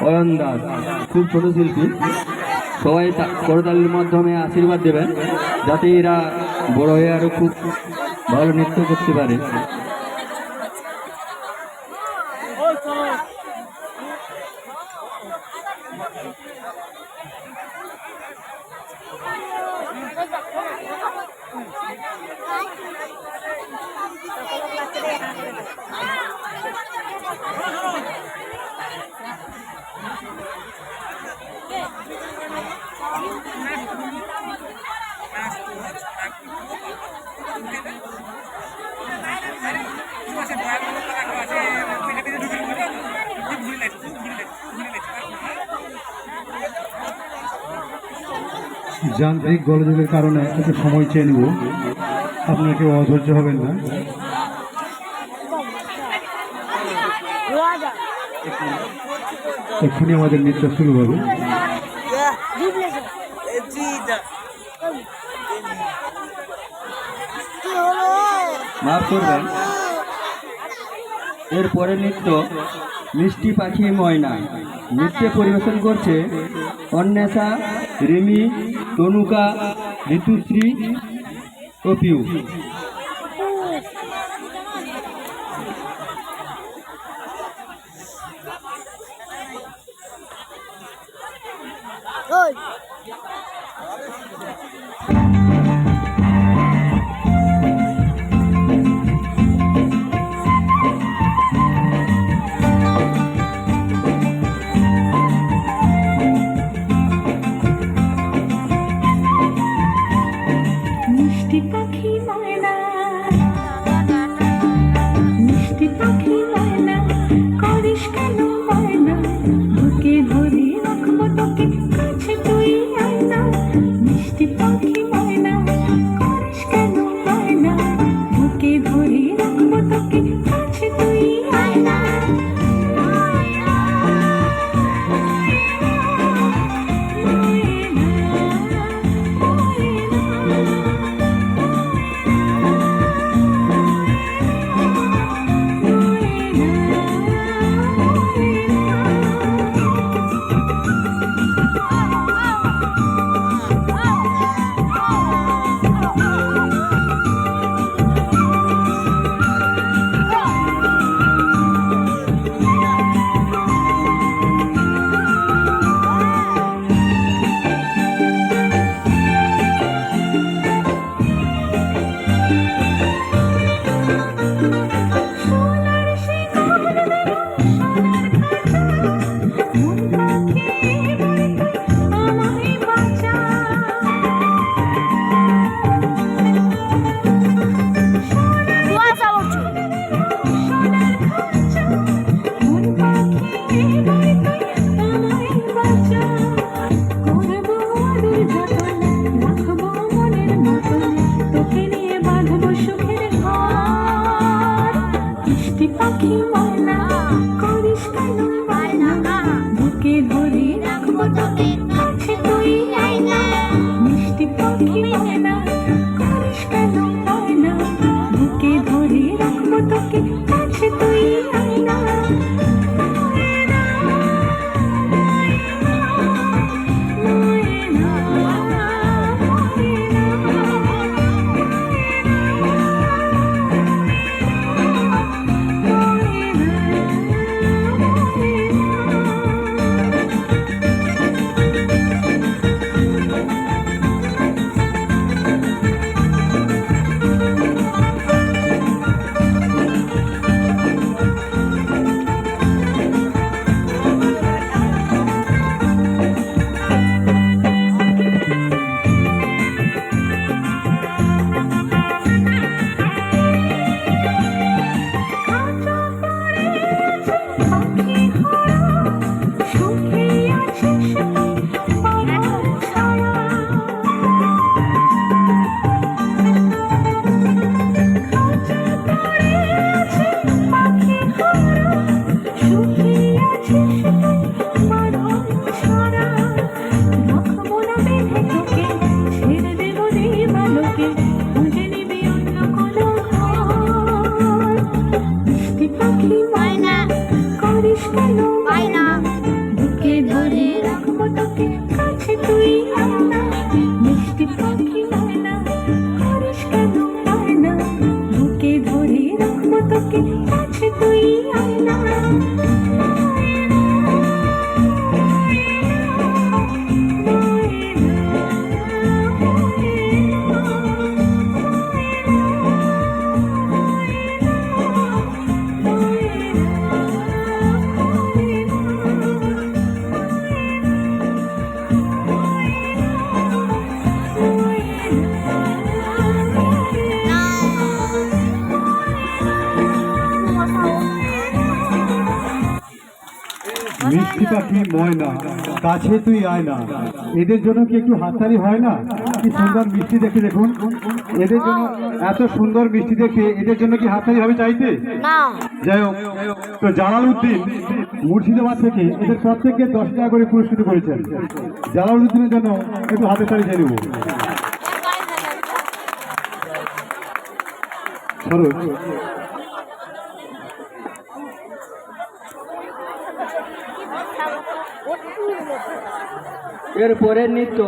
অয়ন দাস খুব ছোট শিল্পী। সবাই করতালির মাধ্যমে আশীর্বাদ দেবেন যাতে এরা বড় হয়ে আরো খুব ভালো নৃত্য করতে পারে। যান্ত্রিক গোলযোগের কারণে একটু সময় চেয়ে নেব, আপনার কেউ অধৈর্য হবেন না। এক্ষুনি আমাদের নৃত্য শুরু হবে। মাফ করবেন, এরপরে নৃত্য মিষ্টি পাখি ময়না। নৃত্যে পরিবেশন করছে অন্বেষা, রিমি, তনুকা, ঋতুশ্রী ও পিউ। মিষ্টি পাখি ময়না, মিষ্টি পাখি ময়না, করিস কেন ময়না, বুকে ধরে রাখবো তোকে কাছে তুই আয়না। মিষ্টি পাখি ময়না, করিস কেন ময়না, বুকে ধরে রাখবো তোকে কাছে তুই আয়না। পাখি ময়না, করিস কেন ময়না, বুকে ধরে রাখবো তোকে কাছে তুই আয়না। মিষ্টি পাখি ময়না, করিস কেন ময়না, বুকে ধরে রাখবো তোকে কাছে তুই আয়না। পাখি ময়না কাছে তুই আয় না, এদের জন্য কি একটু হাততালি হয় না? কি সুন্দর মিষ্টি দেখে দেখুন, এদের জন্য এত সুন্দর মিষ্টি দেখে এদের জন্য কি হাততালি হবে চাইতে? যাই হোক, তো জালালউদ্দিন মুর্শিদাবাদ থেকে এদের প্রত্যেককে 10 টাকা করে পুরস্কৃত করেছেন। জালালউদ্দিনের জন্য একটু হাতে তালি চাই নেব। সরোজ, এর পরের নৃত্য